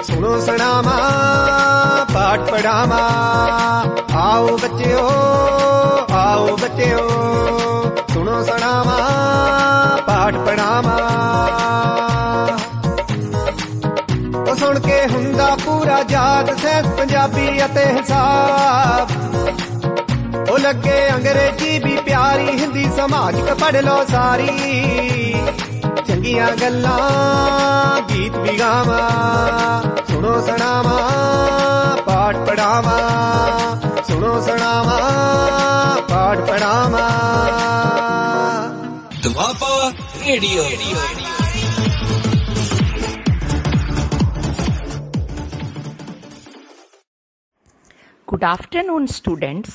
सुनो सुनामा पाठ पढ़ावा, आओ बच्चों सुनो सुनावा पाठ पढ़ावा। तो सुन के हुंदा पूरा याद सैंस पंजाबी अते हिसाब, ओ लगे अंग्रेजी भी प्यारी, हिंदी समाज क पढ़ लो सारी। चंगियां गल्लां गीत भी गावा, सुनो सुनावा पाठ पढ़ावा, सुनो सुनावा पाठ पढ़ावा। दुआपा radio. Good afternoon, students.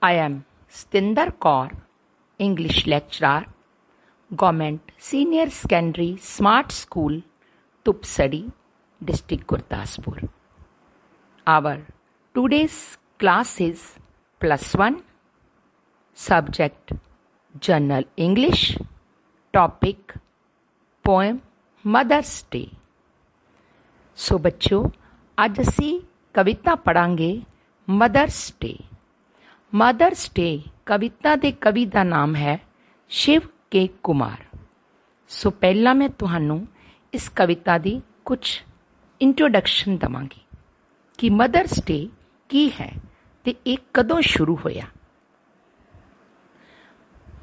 I am Satinder Kaur, English lecturer, Government Senior Secondary Smart School, Tupsadi, District Gurdaspur. Our today's class is +1, subject General English, topic poem Mother's Day. So बच्चों, आज असी कविता पढ़ांगे मदर्स डे। मदर्स डे कविता दे कवि दा नाम है शिव के कुमार। सो पहला मैं तुहानू इस कविता दी कुछ इंट्रोडक्शन दवांगी कि मदर्स डे की है ते एक कदों शुरू होया।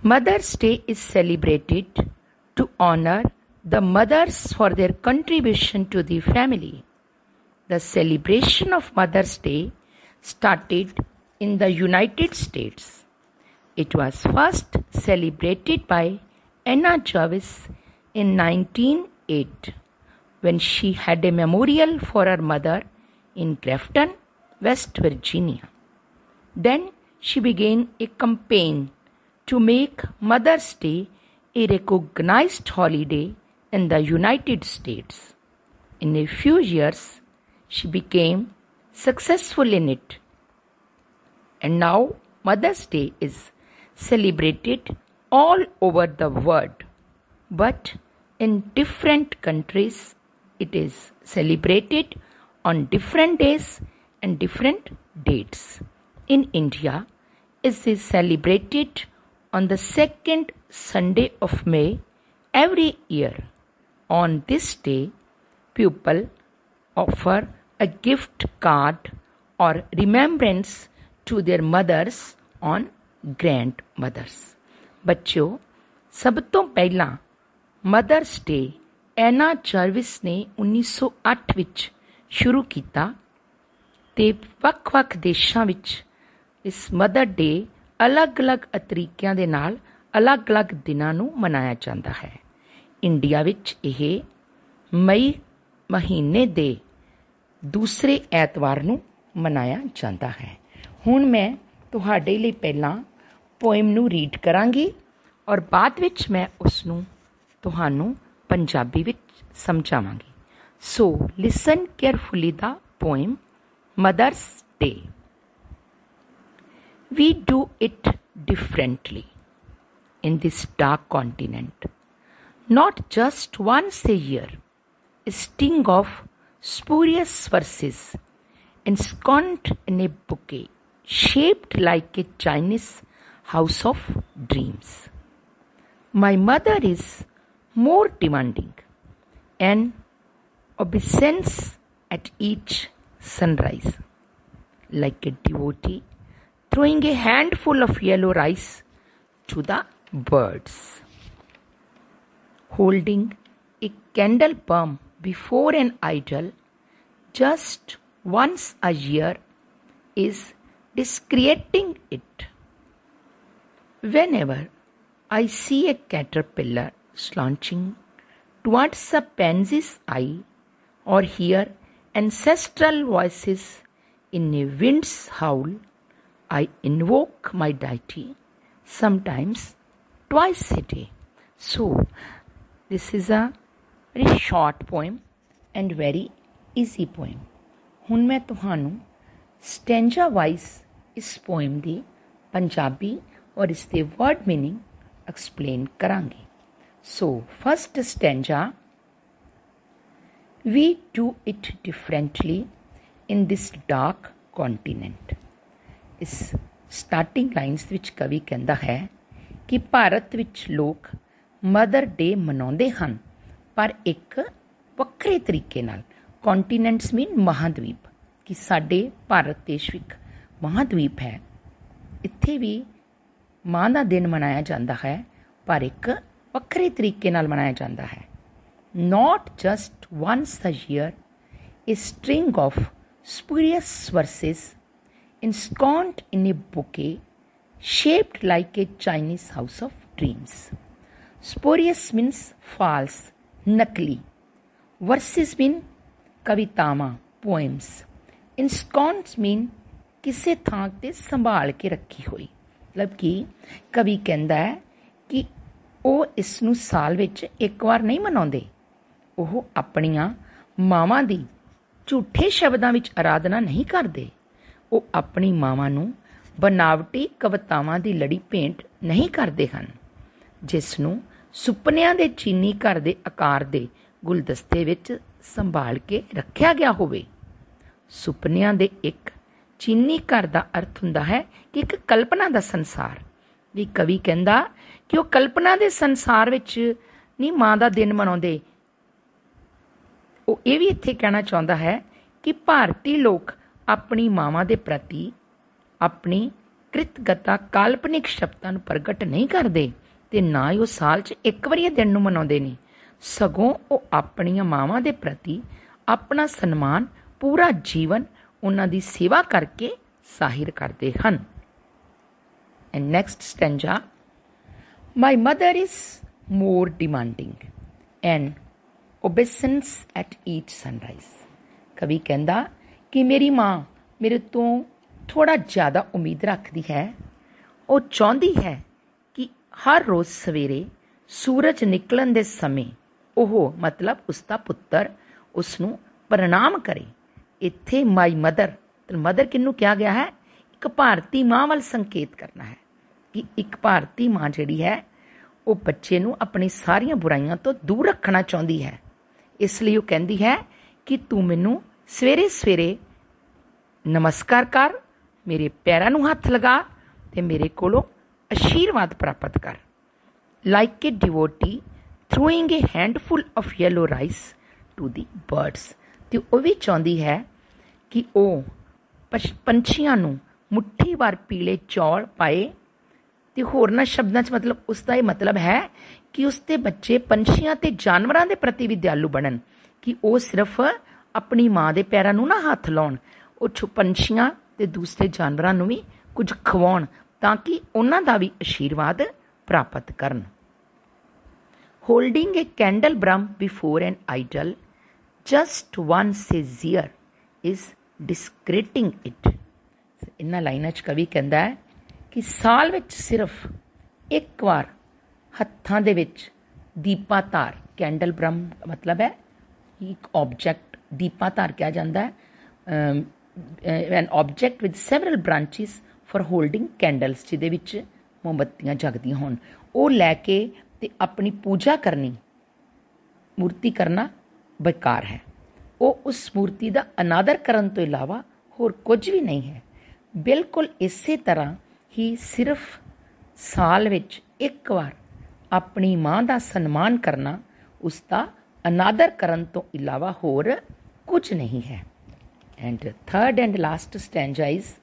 Mother's day is celebrated to honour the mothers for their contribution to the family. The celebration of Mother's Day started in the United States. It was first celebrated by Anna Jarvis in 1908 when she had a memorial for her mother in Grafton, West Virginia. Then she began a campaign to make Mother's Day a recognized holiday in the United States. In a few years, she became successful in it. And now Mother's Day is celebrated all over the world. But in different countries, it is celebrated on different days and different dates. In India, it is celebrated on the second Sunday of May every year. On this day, people offer a gift card or remembrance to their mothers on grandmothers. बच्चों, सब तो पहला mother's day एना Jarvis ने 1908 ਵਿੱਚ ਸ਼ੁਰੂ ਕੀਤਾ ਤੇ ਵੱਖ-ਵੱਖ ਦੇਸ਼ਾਂ ਵਿੱਚ ਇਸ ਮਦਰ ਡੇ ਅਲੱਗ-ਅਲੱਗ ਤਰੀਕਿਆਂ ਦੇ ਨਾਲ ਅਲੱਗ-ਅਲੱਗ ਦਿਨਾਂ ਨੂੰ ਮਨਾਇਆ ਜਾਂਦਾ ਹੈ। ਇੰਡੀਆ ਵਿੱਚ ਇਹ ਮਈ ਮਹੀਨੇ ਦੇ दूसरे ਐਤਵਾਰ ਨੂੰ ਮਨਾਇਆ ਜਾਂਦਾ ਹੈ। ਹੁਣ ਮੈਂ ਤੁਹਾਡੇ ਲਈ ਪਹਿਲਾਂ ਪੋਇਮ ਨੂੰ ਰੀਡ ਕਰਾਂਗੀ ਔਰ ਬਾਅਦ ਵਿੱਚ ਮੈਂ ਉਸ ਨੂੰ ਤੁਹਾਨੂੰ ਪੰਜਾਬੀ ਵਿੱਚ ਸਮਝਾਵਾਂਗੀ। So listen carefully the poem Mother's Day. We do it differently in this dark continent. Not just once a year, a sting of spurious verses ensconced in a bouquet shaped like a Chinese house of dreams. My mother is more demanding, an obeisance at each sunrise, like a devotee throwing a handful of yellow rice to the birds. Holding a candle palm before an idol just once a year is discreting it. Whenever I see a caterpillar slouching towards a pansy's eye or hear ancestral voices in a wind's howl, I invoke my deity, sometimes twice a day. So, this is a very short poem and very easy poem. ਹੁਣ ਮੈਂ ਤੁਹਾਨੂੰ stanza wise ਇਸ poem ਦੀ ਪੰਜਾਬੀ ਔਰ ਇਸ ਦੇ word meaning explain ਕਰਾਂਗੀ। So, first stanza, we do it differently in this dark continent. इस starting lines ਵਿੱਚ ਕਵੀ ਕਹਿੰਦਾ ਹੈ ਕਿ ਭਾਰਤ ਵਿੱਚ ਲੋਕ ਮਦਰ ਡੇ ਮਨਾਉਂਦੇ ਹਨ, ਪਰ ਇੱਕ ਵੱਖਰੇ ਤਰੀਕੇ ਨਾਲ। ਕੌਂਟੀਨੈਂਟਸ ਮੀਨ ਮਹਾਂਦਵੀਪ, ਕਿ ਸਾਡੇ ਭਾਰਤ ਦੇਸ਼ ਵਿੱਚ ਮਹਾਂਦਵੀਪ ਹੈ, ਇੱਥੇ ਵੀ ਮਾਂ ਦਾ ਦਿਨ ਮਨਾਇਆ ਜਾਂਦਾ ਹੈ, ਪਰ ਇੱਕ ਵੱਖਰੇ ਤਰੀਕੇ ਨਾਲ ਮਨਾਇਆ ਜਾਂਦਾ ਹੈ। Not just once a year, a string of spurious verses ensconced in a bouquet shaped like a Chinese house of dreams. Spurious means false, nakli. Verses mean kavitama, poems. Ensconced mean ਕਿਸੇ ਥਾਂ 'ਤੇ ਸੰਭਾਲ ਕੇ ਰੱਖੀ ਹੋਈ। ਮਤਲਬ ਕਿ ਕਵੀ ਕਹਿੰਦਾ ਹੈ ਕਿ ਉਹ ਇਸ ਨੂੰ ਸਾਲ ਵਿੱਚ ਇੱਕ ਵਾਰ ਨਹੀਂ ਮਨਾਉਂਦੇ, ਉਹ ਆਪਣੀਆਂ ਮਾਵਾਂ ਦੀ ਝੂਠੇ ਸ਼ਬਦਾਂ ਵਿੱਚ ਆਰਾਧਨਾ ਨਹੀਂ ਕਰਦੇ। ਉਹ ਆਪਣੀ ਮਾਵਾਂ ਨੂੰ ਬਨਾਵਟੀ ਕਵਿਤਾਵਾਂ ਦੀ ਲੜੀ ਭੇਂਟ ਨਹੀਂ ਕਰਦੇ ਹਨ, ਜਿਸ ਨੂੰ ਸੁਪਨਿਆਂ ਦੇ ਚੀਨੀ ਘਰ ਦੇ ਆਕਾਰ ਦੇ ਗੁਲਦਸਤੇ ਵਿੱਚ ਸੰਭਾਲ ਕੇ ਰੱਖਿਆ ਗਿਆ ਹੋਵੇ। ਸੁਪਨਿਆਂ ਦੇ ਇੱਕ ਚੀਨੀ ਘਰ ਦਾ ਅਰਥ ਹੁੰਦਾ ਹੈ ਕਿ ਇੱਕ ਕਲਪਨਾ ਦਾ ਸੰਸਾਰ। ਵੀ ਕਵੀ ਕਹਿੰਦਾ ਕਿ ਉਹ ਕਲਪਨਾ ਦੇ ਸੰਸਾਰ ਵਿੱਚ ਨਹੀਂ ਮਾਂ ਦਾ ਦਿਨ ਮਨਾਉਂਦੇ। ਉਹ ਇਹ ਵੀ ਇੱਥੇ ਕਹਿਣਾ ਚਾਹੁੰਦਾ ਹੈ ਕਿ ਭਾਰਤੀ ਲੋਕ ਆਪਣੀ ਮਾਵਾਂ ਦੇ ਪ੍ਰਤੀ ਆਪਣੀ ਕ੍ਰਿਤਗਤਾ ਕਾਲਪਨਿਕ ਸ਼ਬਦਾਂ ਨੂੰ ਪ੍ਰਗਟ ਨਹੀਂ ਕਰਦੇ, ਅਤੇ ਨਾ ਹੀ ਉਹ ਸਾਲ 'ਚ ਇੱਕ ਵਾਰੀ ਇਹ ਦਿਨ ਨੂੰ ਮਨਾਉਂਦੇ ਨੇ, ਸਗੋਂ ਉਹ ਆਪਣੀਆਂ ਮਾਵਾਂ ਦੇ ਪ੍ਰਤੀ ਆਪਣਾ ਸਨਮਾਨ ਪੂਰਾ ਜੀਵਨ ਉਹਨਾਂ ਦੀ ਸੇਵਾ ਕਰਕੇ ਜ਼ਾਹਿਰ ਕਰਦੇ ਹਨ। And next stanza, my mother is more demanding and obeisance at each sunrise. ਕਵੀ ਕਹਿੰਦਾ ਕਿ ਮੇਰੀ ਮਾਂ ਮੇਰੇ ਤੋਂ ਥੋੜ੍ਹਾ ਜ਼ਿਆਦਾ ਉਮੀਦ ਰੱਖਦੀ ਹੈ। ਉਹ ਚਾਹੁੰਦੀ ਹੈ ਕਿ ਹਰ ਰੋਜ਼ ਸਵੇਰੇ ਸੂਰਜ ਨਿਕਲਣ ਦੇ ਸਮੇਂ ਉਹ ਮਤਲਬ ਉਸਦਾ ਪੁੱਤਰ ਉਸ ਨੂੰ ਪ੍ਰਣਾਮ ਕਰੇ। ਇੱਥੇ ਮਾਈ ਮਦਰ, ਮਦਰ ਕਿਹਨੂੰ ਕਿਹਾ ਗਿਆ ਹੈ? ਇੱਕ ਭਾਰਤੀ ਮਾਂ ਵੱਲ ਸੰਕੇਤ ਕਰਨਾ ਹੈ ਕਿ ਇੱਕ ਭਾਰਤੀ ਮਾਂ ਜਿਹੜੀ ਹੈ ਉਹ ਬੱਚੇ ਨੂੰ ਆਪਣੀ ਸਾਰੀਆਂ ਬੁਰਾਈਆਂ ਤੋਂ ਦੂਰ ਰੱਖਣਾ ਚਾਹੁੰਦੀ ਹੈ। ਇਸ ਲਈ ਉਹ ਕਹਿੰਦੀ ਹੈ ਕਿ ਤੂੰ ਮੈਨੂੰ ਸਵੇਰੇ ਸਵੇਰੇ ਨਮਸਕਾਰ ਕਰ, ਮੇਰੇ ਪੈਰਾਂ ਨੂੰ ਹੱਥ ਲਗਾ ਅਤੇ ਮੇਰੇ ਕੋਲੋਂ ਆਸ਼ੀਰਵਾਦ ਪ੍ਰਾਪਤ ਕਰ। Like a devotee throwing a handful of yellow rice to the birds. ਅਤੇ ਉਹ ਵੀ ਚਾਹੁੰਦੀ ਹੈ ਕਿ ਉਹ ਪੰਛੀਆਂ ਨੂੰ ਮੁੱਠੀ ਭਰ ਪੀਲੇ ਚੌਲ ਪਾਏ। ਅਤੇ ਹੋਰਨਾਂ ਸ਼ਬਦਾਂ 'ਚ ਮਤਲਬ ਉਸਦਾ ਇਹ ਮਤਲਬ ਹੈ ਕਿ ਉਸਦੇ ਬੱਚੇ ਪੰਛੀਆਂ ਅਤੇ ਜਾਨਵਰਾਂ ਦੇ ਪ੍ਰਤੀ ਵੀ ਦਿਆਲੂ ਬਣਨ, ਕਿ ਉਹ ਸਿਰਫ ਆਪਣੀ ਮਾਂ ਦੇ ਪੈਰਾਂ ਨੂੰ ਨਾ ਹੱਥ ਲਾਉਣ, ਉਹ ਪੰਛੀਆਂ ਅਤੇ ਦੂਸਰੇ ਜਾਨਵਰਾਂ ਨੂੰ ਵੀ ਕੁਝ ਖਵਾਉਣ ਤਾਂ ਕਿ ਉਹਨਾਂ ਦਾ ਵੀ ਆਸ਼ੀਰਵਾਦ ਪ੍ਰਾਪਤ ਕਰਨ। ਹੋਲਡਿੰਗ ਏ ਕੈਂਡਲ ਬ੍ਰਹਮ before N Idol just once a year is discrediting it। ਇਹਨਾਂ ਲਾਈਨਾਂ 'ਚ ਕਵੀ ਕਹਿੰਦਾ ਹੈ ਕਿ ਸਾਲ ਵਿੱਚ ਸਿਰਫ ਇੱਕ ਵਾਰ ਹੱਥਾਂ ਦੇ ਵਿੱਚ ਦੀਪਾ ਧਾਰ, ਕੈਂਡਲ ਬ੍ਰਹਮ ਮਤਲਬ ਹੈ ਇੱਕ ਆਬਜੈਕਟ, ਦੀਪਾ ਧਾਰ ਕਿਹਾ ਜਾਂਦਾ ਹੈ an object with several branches for holding candles, ਜਿਹਦੇ ਵਿੱਚ ਮੋਮਬੱਤੀਆਂ ਜਗਦੀਆਂ ਹੋਣ, ਉਹ ਲੈ ਕੇ ਅਤੇ ਆਪਣੀ ਪੂਜਾ ਕਰਨੀ, ਮੂਰਤੀ ਕਰਨਾ ਬੇਕਾਰ ਹੈ। ਉਹ ਉਸ ਮੂਰਤੀ ਦਾ ਅਨਾਦਰ ਕਰਨ ਤੋਂ ਇਲਾਵਾ ਹੋਰ ਕੁਝ ਵੀ ਨਹੀਂ ਹੈ। ਬਿਲਕੁਲ ਇਸੇ ਤਰ੍ਹਾਂ ਹੀ ਸਿਰਫ ਸਾਲ ਵਿੱਚ ਇੱਕ ਵਾਰ ਆਪਣੀ ਮਾਂ ਦਾ ਸਨਮਾਨ ਕਰਨਾ ਉਸ ਦਾ ਅਨਾਦਰ ਕਰਨ ਤੋਂ ਇਲਾਵਾ ਹੋਰ ਕੁਝ ਨਹੀਂ ਹੈ। And third and last stanza is,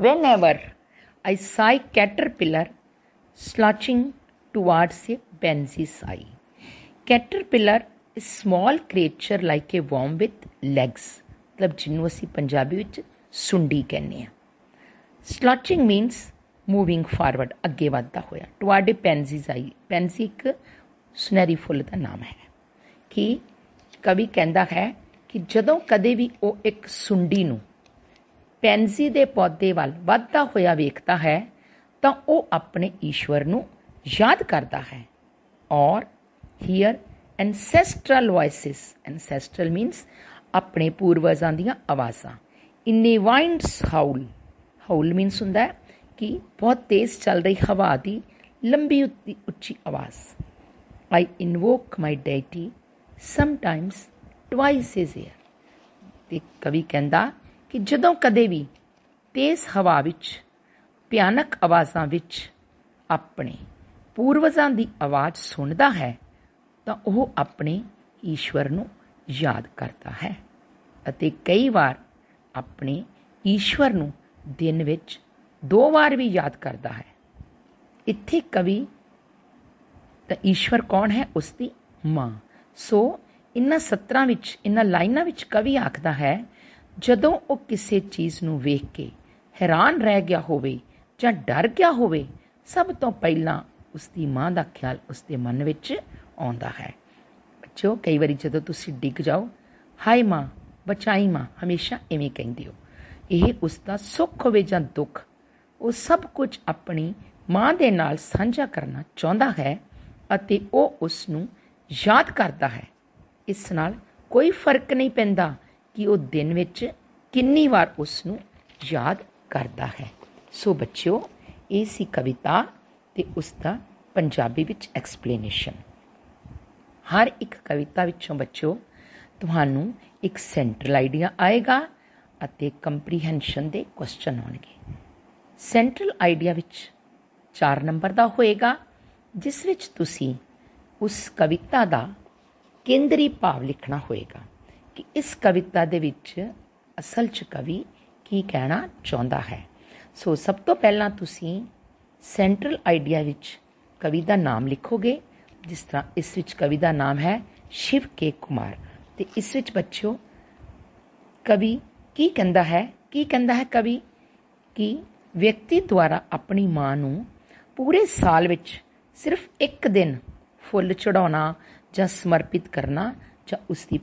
whenever I saw a caterpillar slouching towards a pansy's eye। Caterpillar is small creature like a worm with legs, ਮਤਲਬ ਜਿਹਨੂੰ ਅਸੀਂ ਪੰਜਾਬੀ ਵਿੱਚ ਸੁੰਡੀ ਕਹਿੰਦੇ ਹਾਂ। slouching means moving forward, ਅੱਗੇ ਵੱਧਦਾ ਹੋਇਆ। toward a pansy's eye, ਪੈਨਸੀ ਇੱਕ ਸੁਨਹਿਰੀ ਫੁੱਲ ਦਾ ਨਾਮ ਹੈ। ਕਿ ਕਵੀ ਕਹਿੰਦਾ ਹੈ ਕਿ ਜਦੋਂ ਕਦੇ ਵੀ ਉਹ ਇੱਕ ਸੁੰਡੀ ਨੂੰ ਪੈਨਸੀ ਦੇ ਪੌਦੇ ਵੱਲ ਵੱਧਦਾ ਹੋਇਆ ਵੇਖਦਾ ਹੈ ਤਾਂ ਉਹ ਆਪਣੇ ਈਸ਼ਵਰ ਨੂੰ ਯਾਦ ਕਰਦਾ ਹੈ। ਔਰ ਹੀਅਰ ਐਨਸੈਸਟਰਲ ਵੋਇਸਿਸ, ਐਨਸੈਸਟਰਲ ਮੀਨਸ ਆਪਣੇ ਪੂਰਵਜਾਂ ਦੀਆਂ ਆਵਾਜ਼ਾਂ। ਇਨ ਵਾਈਂਡਸ ਹਾਊਲ, ਹਾਊਲ ਮੀਨਸ ਹੁੰਦਾ ਹੈ ਕਿ ਬਹੁਤ ਤੇਜ਼ ਚੱਲ ਰਹੀ ਹਵਾ ਦੀ ਲੰਬੀ ਉੱਚੀ ਆਵਾਜ਼। I invoke my deity sometimes twice a year। ਤੇ ਕਵੀ ਕਹਿੰਦਾ ਕਿ ਜਦੋਂ ਕਦੇ ਵੀ ਤੇਜ਼ ਹਵਾ ਵਿੱਚ, ਭਿਆਨਕ ਆਵਾਜ਼ਾਂ ਵਿੱਚ ਆਪਣੇ ਪੂਰਵਜਾਂ ਦੀ ਆਵਾਜ਼ ਸੁਣਦਾ ਹੈ ਤਾਂ ਉਹ ਆਪਣੇ ਈਸ਼ਵਰ ਨੂੰ ਯਾਦ ਕਰਦਾ ਹੈ ਅਤੇ ਕਈ ਵਾਰ ਆਪਣੇ ਈਸ਼ਵਰ ਨੂੰ ਦਿਨ ਵਿੱਚ 2 ਵਾਰ ਵੀ ਯਾਦ ਕਰਦਾ ਹੈ। ਇੱਥੇ ਕਵੀ ਤਾਂ ਈਸ਼ਵਰ ਕੌਣ ਹੈ? ਉਸ ਦੀ ਮਾਂ। ਸੋ ਇਹਨਾਂ ਸਤਰਾਂ ਵਿੱਚ, ਇਹਨਾਂ ਲਾਈਨਾਂ ਵਿੱਚ ਕਵੀ ਆਖਦਾ ਹੈ ਜਦੋਂ ਉਹ ਕਿਸੇ ਚੀਜ਼ ਨੂੰ ਵੇਖ ਕੇ ਹੈਰਾਨ ਰਹਿ ਗਿਆ ਹੋਵੇ ਜਾਂ ਡਰ ਗਿਆ ਹੋਵੇ, ਸਭ ਤੋਂ ਪਹਿਲਾਂ ਉਸ ਦੀ ਮਾਂ ਦਾ ਖਿਆਲ ਉਸ ਦੇ ਮਨ ਵਿੱਚ ਆਉਂਦਾ ਹੈ। ਬੱਚਿਓ, ਕਈ ਵਾਰੀ ਜਦੋਂ ਤੁਸੀਂ ਡਿੱਗ ਜਾਓ, ਹਾਏ ਮਾਂ ਬਚਾਈ ਮਾਂ, ਹਮੇਸ਼ਾ ਇਵੇਂ ਕਹਿੰਦੇ ਹੋ। ਇਹ ਉਸ ਦਾ ਸੁੱਖ ਹੋਵੇ ਜਾਂ ਦੁੱਖ, ਉਹ ਸਭ ਕੁਝ ਆਪਣੀ ਮਾਂ ਦੇ ਨਾਲ ਸਾਂਝਾ ਕਰਨਾ ਚਾਹੁੰਦਾ ਹੈ ਅਤੇ ਉਹ ਉਸ ਨੂੰ ਯਾਦ ਕਰਦਾ ਹੈ। ਇਸ ਨਾਲ ਕੋਈ ਫਰਕ ਨਹੀਂ ਪੈਂਦਾ ਕਿ ਉਹ ਦਿਨ ਵਿੱਚ ਕਿੰਨੀ ਵਾਰ ਉਸ ਨੂੰ ਯਾਦ ਕਰਦਾ ਹੈ। ਸੋ ਬੱਚਿਓ, ਇਹ ਸੀ ਕਵਿਤਾ ਅਤੇ ਉਸ ਦਾ ਪੰਜਾਬੀ ਵਿੱਚ ਐਕਸਪਲੇਨੇਸ਼ਨ। ਹਰ ਇੱਕ ਕਵਿਤਾ ਵਿੱਚੋਂ ਬੱਚਿਓ ਤੁਹਾਨੂੰ ਇੱਕ ਸੈਂਟਰਲ ਆਈਡੀਆ ਆਏਗਾ ਅਤੇ ਕੰਪਰੀਹੈਂਸ਼ਨ ਦੇ ਕੁਐਸਚਨ ਆਉਣਗੇ। ਸੈਂਟਰਲ ਆਈਡੀਆ ਵਿੱਚ 4 ਨੰਬਰ ਦਾ ਹੋਏਗਾ, ਜਿਸ ਵਿੱਚ ਤੁਸੀਂ ਉਸ ਕਵਿਤਾ ਦਾ ਕੇਂਦਰੀ ਭਾਵ ਲਿਖਣਾ ਹੋਏਗਾ ਕਿ ਇਸ ਕਵਿਤਾ ਦੇ ਵਿੱਚ ਅਸਲ 'ਚ ਕਵੀ ਕੀ ਕਹਿਣਾ ਚਾਹੁੰਦਾ ਹੈ। ਸੋ ਸਭ ਤੋਂ ਪਹਿਲਾਂ ਤੁਸੀਂ ਸੈਂਟਰਲ ਆਈਡੀਆ ਵਿੱਚ ਕਵੀ ਦਾ ਨਾਮ ਲਿਖੋਗੇ। ਜਿਸ ਤਰ੍ਹਾਂ ਇਸ ਵਿੱਚ ਕਵੀ ਦਾ ਨਾਮ ਹੈ ਸ਼ਿਵ ਕੇ ਕੁਮਾਰ, ਅਤੇ ਇਸ ਵਿੱਚ ਬੱਚਿਓ ਕਵੀ ਕੀ ਕਹਿੰਦਾ ਹੈ? ਕਵੀ ਕਿ ਵਿਅਕਤੀ ਦੁਆਰਾ ਆਪਣੀ ਮਾਂ ਨੂੰ ਪੂਰੇ ਸਾਲ ਵਿੱਚ ਸਿਰਫ ਇੱਕ ਦਿਨ ਫੁੱਲ ਚੜਾਉਣਾ ਜਾਂ ਸਮਰਪਿਤ ਕਰਨਾ ਜਾਂ ਉਸ ਦੀ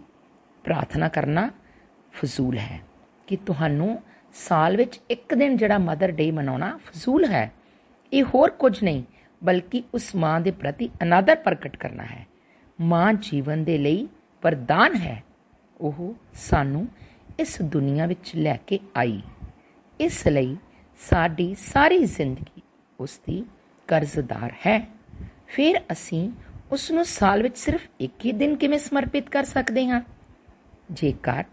ਪ੍ਰਾਰਥਨਾ ਕਰਨਾ ਫਜ਼ੂਲ ਹੈ। ਕਿ ਤੁਹਾਨੂੰ ਸਾਲ ਵਿੱਚ ਇੱਕ ਦਿਨ ਜਿਹੜਾ ਮਦਰ ਡੇ ਮਨਾਉਣਾ ਫਜ਼ੂਲ ਹੈ। ਇਹ ਹੋਰ ਕੁਝ ਨਹੀਂ ਬਲਕਿ ਉਸ ਮਾਂ ਦੇ ਪ੍ਰਤੀ ਅਨਾਦਰ ਪ੍ਰਗਟ ਕਰਨਾ ਹੈ। ਮਾਂ ਜੀਵਨ ਦੇ ਲਈ ਵਰਦਾਨ ਹੈ। ਉਹ ਸਾਨੂੰ ਇਸ ਦੁਨੀਆ ਵਿੱਚ ਲੈ ਕੇ ਆਈ, ਇਸ ਲਈ ਸਾਡੀ ਸਾਰੀ ਜ਼ਿੰਦਗੀ ਉਸ ਦੀ ਕਰਜ਼ਦਾਰ ਹੈ। ਫਿਰ ਅਸੀਂ ਉਸ ਨੂੰ ਸਾਲ ਵਿੱਚ ਸਿਰਫ ਇੱਕ ਹੀ ਦਿਨ ਕਿਵੇਂ ਸਮਰਪਿਤ ਕਰ ਸਕਦੇ ਹਾਂ? ਜੇਕਰ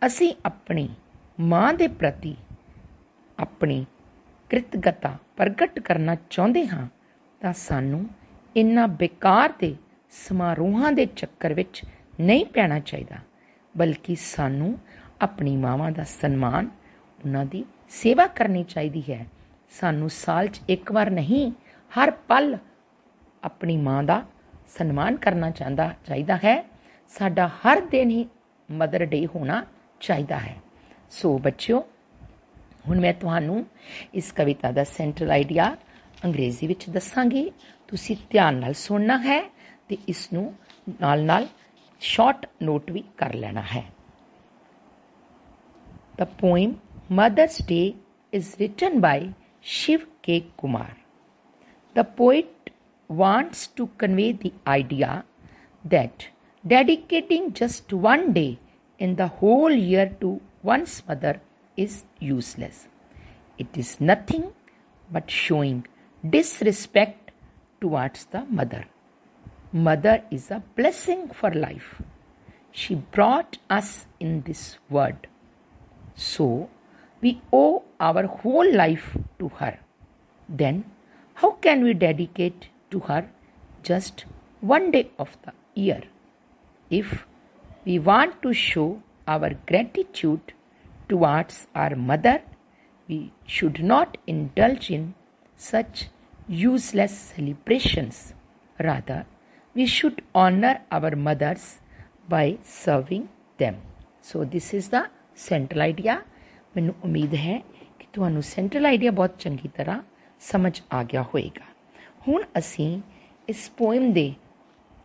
ਅਸੀਂ ਆਪਣੀ ਮਾਂ ਦੇ ਪ੍ਰਤੀ ਆਪਣੀ ਕ੍ਰਿਤਗਤਾ ਪ੍ਰਗਟ ਕਰਨਾ ਚਾਹੁੰਦੇ ਹਾਂ ਤਾਂ ਸਾਨੂੰ ਇਹਨਾਂ ਬੇਕਾਰ ਦੇ ਸਮਾਰੋਹਾਂ ਦੇ ਚੱਕਰ ਵਿੱਚ ਨਹੀਂ ਪੈਣਾ ਚਾਹੀਦਾ, ਬਲਕਿ ਸਾਨੂੰ ਆਪਣੀ ਮਾਵਾਂ ਦਾ ਸਨਮਾਨ, ਉਹਨਾਂ ਦੀ ਸੇਵਾ ਕਰਨੀ ਚਾਹੀਦੀ ਹੈ। ਸਾਨੂੰ ਸਾਲ 'ਚ ਇੱਕ ਵਾਰ ਨਹੀਂ, ਹਰ ਪਲ ਆਪਣੀ ਮਾਂ ਦਾ ਸਨਮਾਨ ਕਰਨਾ ਚਾਹੀਦਾ ਹੈ। ਸਾਡਾ ਹਰ ਦਿਨ ਹੀ ਮਦਰ ਡੇ ਹੋਣਾ ਚਾਹੀਦਾ ਹੈ। ਸੋ ਬੱਚਿਓ, ਹੁਣ ਮੈਂ ਤੁਹਾਨੂੰ ਇਸ ਕਵਿਤਾ ਦਾ ਸੈਂਟਰਲ ਆਈਡੀਆ ਅੰਗਰੇਜ਼ੀ ਵਿੱਚ ਦੱਸਾਂਗੀ। ਤੁਸੀਂ ਧਿਆਨ ਨਾਲ ਸੁਣਨਾ ਹੈ ਅਤੇ ਇਸ ਨੂੰ ਨਾਲ ਸ਼ਾਰਟ ਨੋਟ ਵੀ ਕਰ ਲੈਣਾ ਹੈ। The poem Mother's Day is written by Shiv K. Kumar. The poet wants to convey the idea that dedicating just one day in the whole year to one's mother is useless. It is nothing but showing disrespect towards the mother. Mother is a blessing for life. She brought us in this world. So, we owe our whole life to her. Then, how can we dedicate to her just one day of the year? If we want to show our gratitude towards our mother, we should not indulge in such useless celebrations. Rather, we should honor our mothers by serving them. So, this is the central idea. ਮੈਨੂੰ ਉਮੀਦ ਹੈ ਕਿ ਤੁਹਾਨੂੰ central idea ਬਹੁਤ ਚੰਗੀ ਤਰ੍ਹਾਂ ਸਮਝ ਆ ਗਿਆ ਹੋਏਗਾ। ਹੁਣ ਅਸੀਂ ਇਸ ਪੋਇਮ ਦੇ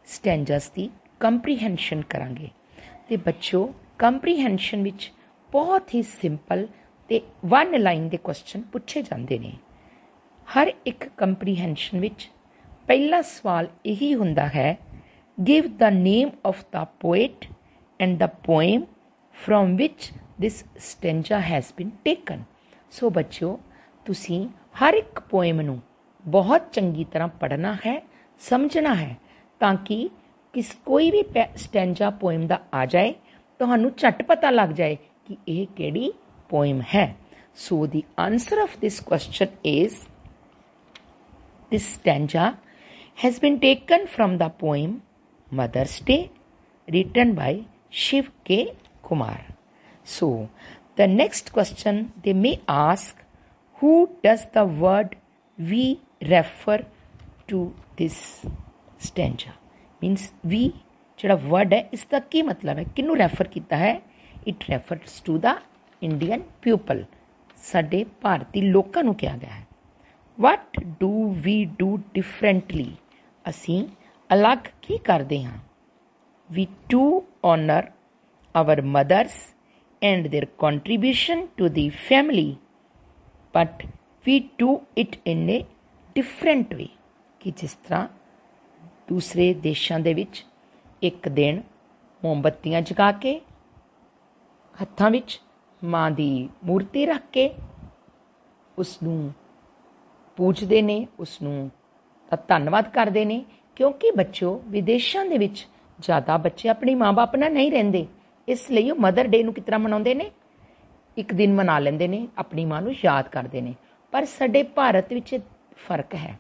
ਸਟੈਂਜਸ ਦੀ ਕੰਪਰੀਹੈਂਸ਼ਨ ਕਰਾਂਗੇ। ਅਤੇ ਬੱਚਿਓ, ਕੰਪਰੀਹੈਂਸ਼ਨ ਵਿੱਚ ਬਹੁਤ ਹੀ ਸਿੰਪਲ ਅਤੇ 1 ਲਾਈਨ ਦੇ ਕੁਐਸਚਨ ਪੁੱਛੇ ਜਾਂਦੇ ਨੇ। ਹਰ ਇੱਕ ਕੰਪਰੀਹੈਂਸ਼ਨ ਵਿੱਚ ਪਹਿਲਾ ਸਵਾਲ ਇਹੀ ਹੁੰਦਾ ਹੈ, give the name of the poet and the poem from which this stanza has been taken. ਸੋ ਬੱਚਿਓ, ਤੁਸੀਂ ਹਰ ਇੱਕ ਪੋਇਮ ਨੂੰ बहुत चंगी तरह पढ़ना है, समझना है, ताकि कोई भी स्टैंजा पोएम दा आ जाए तुहानू झट पता लग जाए कि यह केड़ी पोएम है। So the answer of this question is this stanza has been taken from the poem mother's day written by Shiv K. Kumar. So, the next question they may ask, who does the word we refer to this stanza? Means we ਜਿਹੜਾ word ਹੈ ਇਸ ਦਾ ਕੀ ਮਤਲਬ ਹੈ, ਕਿਹਨੂੰ refer ਕੀਤਾ ਹੈ? It refers to the Indian people. ਸਾਡੇ ਭਾਰਤੀ ਲੋਕਾਂ ਨੂੰ ਕਿਹਾ ਗਿਆ ਹੈ। What do we do differently? ਅਸੀਂ ਅਲੱਗ ਕੀ ਕਰਦੇ ਹਾਂ? We too honor our mothers and their contribution to the family, but we do it in a different way. कि जिस तरह दूसरे देशों ਦੇ ਵਿੱਚ ਇੱਕ ਦਿਨ ਮੋਮਬੱਤੀਆਂ ਜਗਾ ਕੇ ਹੱਥਾਂ ਵਿੱਚ ਮਾਂ ਦੀ ਮੂਰਤੀ ਰੱਖ ਕੇ ਉਸ ਨੂੰ ਪੂਜਦੇ ਨੇ, ਉਸ ਨੂੰ ਧੰਨਵਾਦ ਕਰਦੇ ਨੇ, ਕਿਉਂਕਿ ਬੱਚੋ ਵਿਦੇਸ਼ਾਂ ਦੇ ਵਿੱਚ ਜ਼ਿਆਦਾ ਬੱਚੇ ਆਪਣੇ ਮਾਂ ਬਾਪ ਨਾਲ ਨਹੀਂ ਰਹਿੰਦੇ, ਇਸ ਲਈ ਉਹ ਮਦਰ ਡੇ ਨੂੰ ਕਿਸ ਤਰ੍ਹਾਂ ਮਨਾਉਂਦੇ ਨੇ? ਇੱਕ ਦਿਨ ਮਨਾ ਲੈਂਦੇ ਨੇ, ਆਪਣੀ ਮਾਂ ਨੂੰ ਯਾਦ ਕਰਦੇ ਨੇ। ਪਰ ਸਾਡੇ ਭਾਰਤ ਵਿੱਚ ਫਰਕ ਹੈ,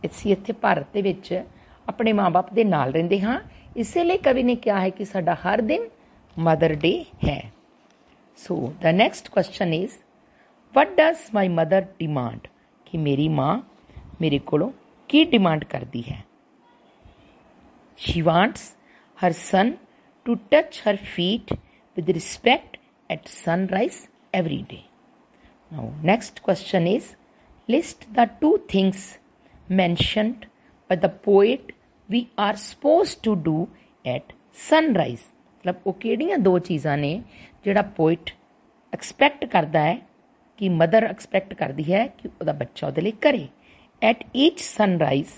ਅਸੀਂ ਇੱਥੇ ਭਾਰਤ ਦੇ ਵਿੱਚ ਆਪਣੇ ਮਾਂ ਬਾਪ ਦੇ ਨਾਲ ਰਹਿੰਦੇ ਹਾਂ, ਇਸੇ ਲਈ ਕਵੀ ਨੇ ਕਿਹਾ ਹੈ ਕਿ ਸਾਡਾ ਹਰ ਦਿਨ ਮਦਰ ਡੇ ਹੈ। So the next question is what does my mother demand? ਕਿ ਮੇਰੀ ਮਾਂ ਮੇਰੇ ਕੋਲੋਂ ਕੀ ਡਿਮਾਂਡ ਕਰਦੀ ਹੈ? She wants her son to touch her feet with respect at sunrise every day. Now, next question is, list the two things mentioned by the poet we are supposed to do at sunrise. मतलब वो ਕਿਹੜੀਆਂ ਦੋ ਚੀਜ਼ਾਂ ਨੇ ਜਿਹੜਾ poet expect ਕਰਦਾ ਹੈ ਕਿ ਮਦਰ ਐਕਸਪੈਕਟ ਕਰਦੀ ਹੈ ਕਿ ਉਹਦਾ ਬੱਚਾ ਉਹਦੇ ਲਈ ਕਰੇ। At each sunrise,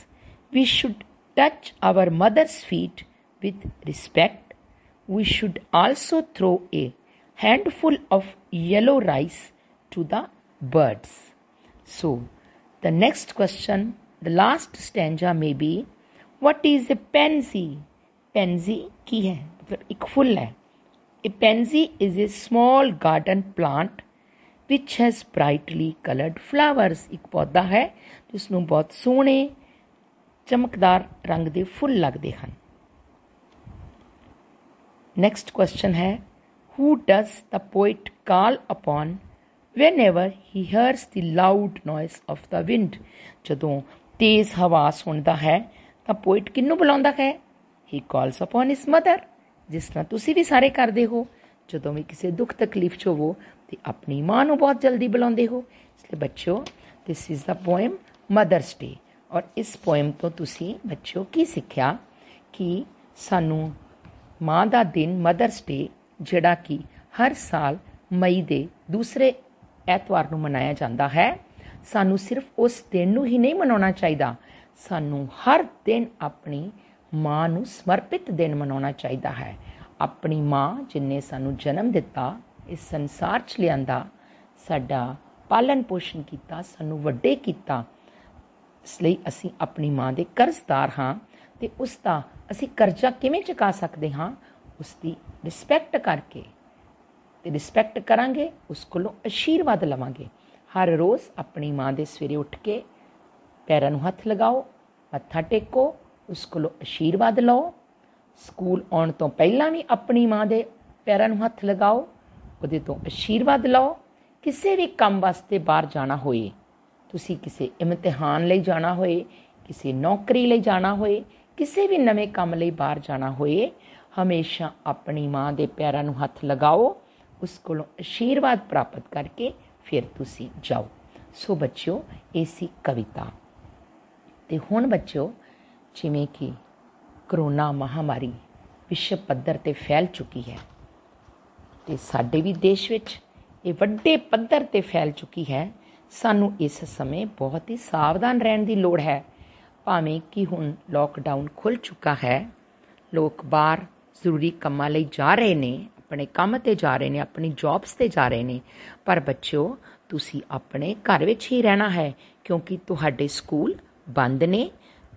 we should touch our mother's feet with respect. We should also throw a handful of yellow rice to the birds. So, the next question, the last stanza may be, what is a pansy? Pansy ਕੀ ਹੈ? मतलब ਇੱਕ ਫੁੱਲ ਹੈ। A pansy is a small garden plant which has brightly colored flowers. ਇੱਕ ਪੌਦਾ ਹੈ ਜਿਸ ਨੂੰ ਬਹੁਤ ਸੋਹਣੇ ਚਮਕਦਾਰ ਰੰਗ ਦੇ ਫੁੱਲ ਲੱਗਦੇ ਹਨ। ਨੈਕਸਟ ਕੁਐਸਚਨ ਹੈ, who does the poet call upon whenever he hears the loud noise of the wind? ਜਦੋਂ ਤੇਜ਼ ਹਵਾ ਸੁਣਦਾ ਹੈ ਤਾਂ ਪੋਇਟ ਕਿਹਨੂੰ ਬੁਲਾਉਂਦਾ ਹੈ? he calls upon his mother, ਜਿਸ ਤਰ੍ਹਾਂ ਤੁਸੀਂ ਵੀ ਸਾਰੇ ਕਰਦੇ ਹੋ। ਜਦੋਂ ਵੀ ਕਿਸੇ ਦੁੱਖ ਤਕਲੀਫ 'ਚ ਹੋਵੋ ਤੇ ਆਪਣੀ ਮਾਂ ਨੂੰ ਬਹੁਤ ਜਲਦੀ ਬੁਲਾਉਂਦੇ ਹੋ। ਇਸ ਲਈ ਬੱਚੋ this is the poem Mother's Day. ਔਰ ਇਸ ਪੋਇਮ ਤੋਂ ਤੁਸੀਂ ਬੱਚੋ ਕੀ ਸਿੱਖਿਆ ਕਿ ਸਾਨੂੰ ਮਾਂ ਦਾ ਦਿਨ ਮਦਰਸ ਡੇ ਜਿਹੜਾ ਕਿ ਹਰ ਸਾਲ ਮਈ ਦੇ ਦੂਸਰੇ ਐਤਵਾਰ ਨੂੰ ਮਨਾਇਆ ਜਾਂਦਾ ਹੈ, ਸਾਨੂੰ ਸਿਰਫ ਉਸ ਦਿਨ ਨੂੰ ਹੀ ਨਹੀਂ ਮਨਾਉਣਾ ਚਾਹੀਦਾ, ਸਾਨੂੰ ਹਰ ਦਿਨ ਆਪਣੀ ਮਾਂ ਨੂੰ ਸਮਰਪਿਤ ਦਿਨ ਮਨਾਉਣਾ ਚਾਹੀਦਾ ਹੈ। ਆਪਣੀ ਮਾਂ ਜਿਹਨੇ ਸਾਨੂੰ ਜਨਮ ਦਿੱਤਾ, ਇਸ ਸੰਸਾਰ 'ਚ ਲਿਆਂਦਾ, ਸਾਡਾ ਪਾਲਣ ਪੋਸ਼ਣ ਕੀਤਾ, ਸਾਨੂੰ ਵੱਡੇ ਕੀਤਾ, ਇਸ ਲਈ ਅਸੀਂ ਆਪਣੀ ਮਾਂ ਦੇ ਕਰਜ਼ਦਾਰ ਹਾਂ ਅਤੇ ਉਸ ਦਾ ਅਸੀਂ ਕਰਜ਼ਾ ਕਿਵੇਂ ਚੁਕਾ ਸਕਦੇ ਹਾਂ? ਉਸ ਦੀ ਰਿਸਪੈਕਟ ਕਰਕੇ, ਅਤੇ ਰਿਸਪੈਕਟ ਕਰਾਂਗੇ ਉਸ ਕੋਲੋਂ ਆਸ਼ੀਰਵਾਦ ਲਵਾਂਗੇ। ਹਰ ਰੋਜ਼ ਆਪਣੀ ਮਾਂ ਦੇ ਸਵੇਰੇ ਉੱਠ ਕੇ ਪੈਰਾਂ ਨੂੰ ਹੱਥ ਲਗਾਓ, ਮੱਥਾ ਟੇਕੋ, ਉਸ ਕੋਲੋਂ ਆਸ਼ੀਰਵਾਦ ਲਓ। ਸਕੂਲ ਆਉਣ ਤੋਂ ਪਹਿਲਾਂ ਵੀ ਆਪਣੀ ਮਾਂ ਦੇ ਪੈਰਾਂ ਨੂੰ ਹੱਥ ਲਗਾਓ, ਉਹਦੇ ਤੋਂ ਆਸ਼ੀਰਵਾਦ ਲਓ। ਕਿਸੇ ਵੀ ਕੰਮ ਵਾਸਤੇ ਬਾਹਰ ਜਾਣਾ ਹੋਏ, ਤੁਸੀਂ ਕਿਸੇ ਇਮਤਿਹਾਨ ਲਈ ਜਾਣਾ ਹੋਏ, ਕਿਸੇ ਨੌਕਰੀ ਲਈ ਜਾਣਾ ਹੋਏ, ਕਿਸੇ ਵੀ ਨਵੇਂ ਕੰਮ ਲਈ ਬਾਹਰ ਜਾਣਾ ਹੋਏ, ਹਮੇਸ਼ਾ ਆਪਣੀ ਮਾਂ ਦੇ ਪੈਰਾਂ ਨੂੰ ਹੱਥ ਲਗਾਓ, ਉਸ ਕੋਲੋਂ ਆਸ਼ੀਰਵਾਦ ਪ੍ਰਾਪਤ ਕਰਕੇ ਫਿਰ ਤੁਸੀਂ ਜਾਓ। ਸੋ ਬੱਚਿਓ ਇਹ ਸੀ ਕਵਿਤਾ। ਅਤੇ ਹੁਣ ਬੱਚਿਓ ਜਿਵੇਂ ਕਿ ਕਰੋਨਾ ਮਹਾਂਮਾਰੀ ਵਿਸ਼ਵ ਪੱਧਰ 'ਤੇ ਫੈਲ ਚੁੱਕੀ ਹੈ ਅਤੇ ਸਾਡੇ ਵੀ ਦੇਸ਼ ਵਿੱਚ ਇਹ ਵੱਡੇ ਪੱਧਰ 'ਤੇ ਫੈਲ ਚੁੱਕੀ ਹੈ, ਸਾਨੂੰ ਇਸ ਸਮੇਂ ਬਹੁਤ ਹੀ ਸਾਵਧਾਨ ਰਹਿਣ ਦੀ ਲੋੜ ਹੈ। ਭਾਵੇਂ ਕਿ ਹੁਣ ਲੋਕਡਾਊਨ ਖੁੱਲ੍ਹ ਚੁੱਕਾ ਹੈ, ਲੋਕ ਬਾਹਰ ਜ਼ਰੂਰੀ ਕੰਮਾਂ ਲਈ ਜਾ ਰਹੇ ਨੇ, ਆਪਣੇ ਕੰਮ 'ਤੇ ਜਾ ਰਹੇ ਨੇ, ਆਪਣੀ ਜੌਬਸ 'ਤੇ ਜਾ ਰਹੇ ਨੇ, ਪਰ ਬੱਚਿਓ ਤੁਸੀਂ ਆਪਣੇ ਘਰ ਵਿੱਚ ਹੀ ਰਹਿਣਾ ਹੈ, क्योंकि तुहाडे स्कूल बंद ने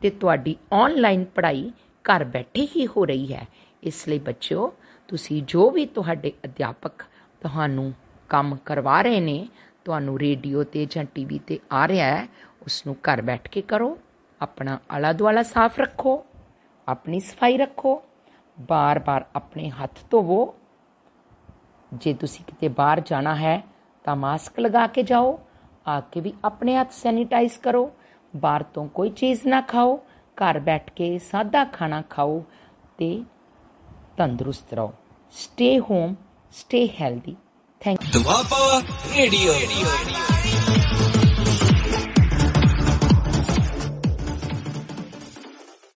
ते तुहाडी ऑनलाइन पढ़ाई घर बैठे ही हो रही है। इसलिए बच्चों तुसी जो भी तुहाडे अध्यापक तुहानू काम करवा रहे ने, तुहानू रेडियो ते जां टीवी ते आ रहा है, उसनू घर बैठ के करो। अपना आला दुआला साफ रखो, अपनी सफाई रखो, बार बार अपने हथ धोवो। जे तुसी किते बाहर जाना है तो मास्क लगा के जाओ, आके भी अपने हथ सैनिटाइज करो। बाहर तो कोई चीज़ ना खाओ, घर बैठ के सादा खाना खाओ ते तंदुरुस्त रहो। Stay home, stay healthy. Thank you. दुआपा रेडियो।